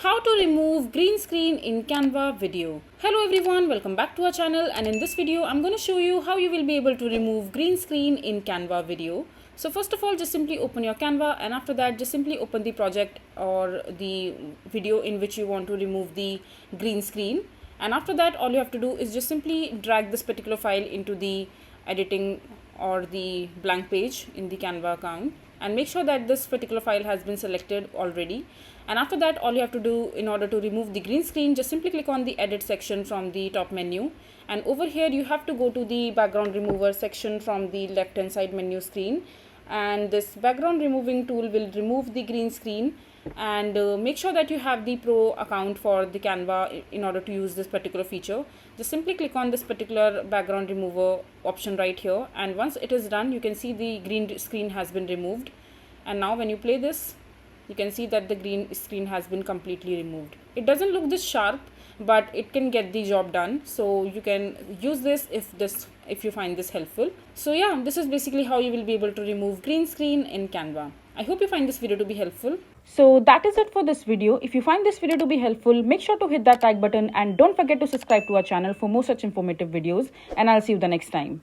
How to remove green screen in Canva video. Hello everyone, welcome back to our channel, and in this video I'm going to show you how you will be able to remove green screen in Canva video. So first of all, just simply open your Canva, and after that just simply open the project or the video in which you want to remove the green screen. And after that, all you have to do is just simply drag this particular file into the editing or the blank page in the Canva account, and make sure that this particular file has been selected already. And after that, all you have to do in order to remove the green screen, just simply click on the edit section from the top menu, and over here you have to go to the background remover section from the left hand side menu screen, and this background removing tool will remove the green screen. And make sure that you have the pro account for the Canva in order to use this particular feature. Just simply click on this particular background remover option right here, and once it is done, you can see the green screen has been removed. And now when you play this, you can see that the green screen has been completely removed. It doesn't look this sharp, but it can get the job done. So you can use this if you find this helpful. So yeah, this is basically how you will be able to remove green screen in Canva. I hope you find this video to be helpful. So that is it for this video. If you find this video to be helpful, make sure to hit that like button and don't forget to subscribe to our channel for more such informative videos, and I'll see you the next time.